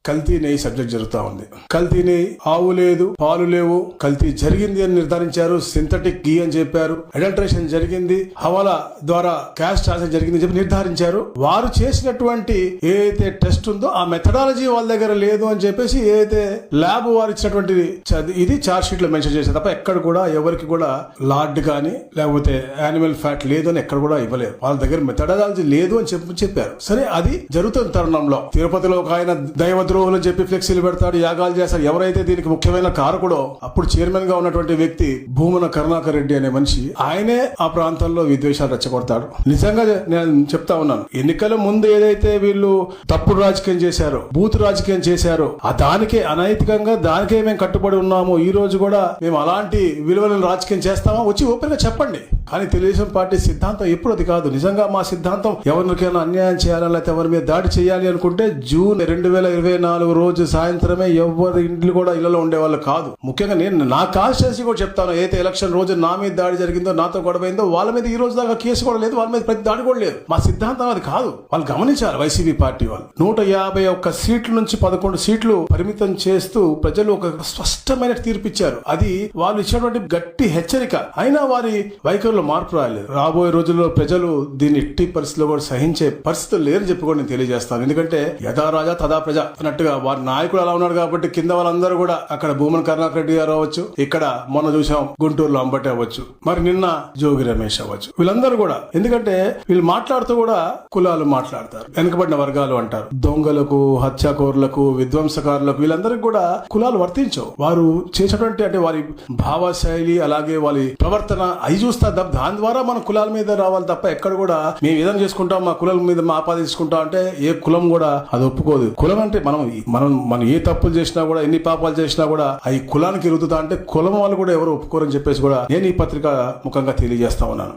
కల్తీ నెయ్యి సబ్జెక్ట్ జరుగుతా ఉంది. కల్తీ నెయ్యి, ఆవు లేదు, పాలు లేవు, కల్తీ జరిగింది అని నిర్ధారించారు. సింథటిక్ ఘీ అని చెప్పారు. అడల్టరేషన్ జరిగింది, హవాలా ద్వారా క్యాష్ ట్రాన్సాక్షన్ జరిగింది చెప్పి నిర్ధారించారు. వారు చేసినటువంటి ఏదైతే టెస్ట్ ఉందో ఆ మెథడాలజీ వాళ్ళ దగ్గర లేదు అని చెప్పేసి ఏదైతే ల్యాబ్ వారు ఇచ్చినటువంటి ఇది చార్జ్ షీట్ లో మెన్షన్ చేశారు తప్ప ఎక్కడ కూడా ఎవరికి కూడా లార్డ్ కానీ లేకపోతే యానిమల్ ఫ్యాట్ లేదు అని ఎక్కడ కూడా ఇవ్వలేదు. వాళ్ళ దగ్గర మెథడాలజీ లేదు అని చెప్పారు. సరే, అది జరుగుతున్న తరుణంలో తిరుపతిలో ఒక ఆయన దైవద్రోహులు చెప్పి ఫ్లెక్సీలు పెడతాడు, యాగాలు చేస్తాడు. ఎవరైతే దీనికి ముఖ్యమైన కారకుడో అప్పుడు చైర్మన్ గా ఉన్నటువంటి వ్యక్తి భూమన కరుణాకర్ రెడ్డి అనే మనిషి, ఆయనే ఆ ప్రాంతంలో విద్వేషాలు రెచ్చగొడతాడు. నిజంగా నేను చెప్తా ఉన్నాను, ఎన్నికల ముందు ఏదైతే వీళ్ళు తప్పుడు రాజకీయం చేశారో, బూత్ రాజకీయం చేశారో, ఆ దానికే అనైతికంగా దానికే మేము కట్టుబడి ఉన్నాము. ఈ రోజు కూడా మేము అలాంటి విలువలను రాజకీయం చేస్తామా వచ్చి ఓపెన్ గా చెప్పండి. కానీ తెలుగుదేశం పార్టీ సిద్ధాంతం ఎప్పుడు అది కాదు. నిజంగా మా సిద్ధాంతం ఎవరికైనా అన్యాయం చేయాలని లేకపోతే ఎవరి మీద దాడి చేయాలి అనుకుంటే జూన్ 2024 రోజు సాయంత్రమే ఎవరి ఇంట్లో కూడా ఇళ్లలో ఉండేవాళ్ళు కాదు. ముఖ్యంగా నేను నా కాన్స్టిట్యూన్సీ కూడా చెప్తాను, ఏదైతే ఎలక్షన్ రోజు నా మీద దాడి జరిగిందో, నాతో గొడవైందో, వాళ్ళ మీద ఈ రోజు దాకా కేసు కూడా లేదు, వాళ్ళ మీద ప్రతి దాడి కూడా లేదు. మా సిద్ధాంతం అది కాదు. వాళ్ళు గమనించాలి. వైసీపీ పార్టీ వాళ్ళు 151 సీట్ల నుంచి 11 సీట్లు పరిమితం చేస్తూ ప్రజలు ఒక స్పష్టమైన తీర్పు ఇచ్చారు. అది వాళ్ళు ఇచ్చినటువంటి గట్టి హెచ్చరిక. అయినా వారి వైఖరిలో మార్పు రాలేదు. రాబోయే రోజుల్లో ప్రజలు దీన్ని ఎట్టి పరిస్థితుల్లో కూడా సహించే పరిస్థితులు లేరని చెప్పి కూడా నేను తెలియజేస్తాను. ఎందుకంటే యథా రాజా తదా ప్రజ అన్నట్టుగా వారి నాయకుడు అలా ఉన్నాడు కాబట్టి కింద వాళ్ళందరూ కూడా, అక్కడ భూమన కరుణాకర్ రెడ్డి గారు అవ్వచ్చు, ఇక్కడ మొన్న చూసాం గుంటూరులో అంబటి అవ్వచ్చు, మరి నిన్న జోగి రమేష్ అవ్వచ్చు, వీళ్ళందరూ కూడా, ఎందుకంటే వీళ్ళు మాట్లాడుతూ కూడా కులాలు మాట్లాడతారు, వెనుకబడిన వర్గాలు అంటారు, దొంగలకు, హత్యాకోరులకు, విధ్వంసకారులకు, వీళ్ళందరికీ కూడా కులాలు వర్తించవు. వారు చేసినటువంటి అంటే వారి భావశైలి అలాగే వారి ప్రవర్తన అవి చూస్తా, దాని ద్వారా మన కులాల మీద రావాలి తప్ప ఎక్కడ కూడా మేము ఏదైనా చేసుకుంటాం, మా కులాల మీద మా ఆపాదించుకుంటాం అంటే ఏ కులం కూడా అది ఒప్పుకోదు. కులం అంటే మనం ఏ తప్పులు చేసినా కూడా, ఎన్ని పాపాలు చేసినా కూడా అవి కులానికి ఎరుగుతుందా అంటే కులం వాళ్ళు కూడా ఎవరు ఒప్పుకోరని చెప్పేసి కూడా నేను ఈ పత్రిక ముఖంగా తెలియజేస్తా ఉన్నాను.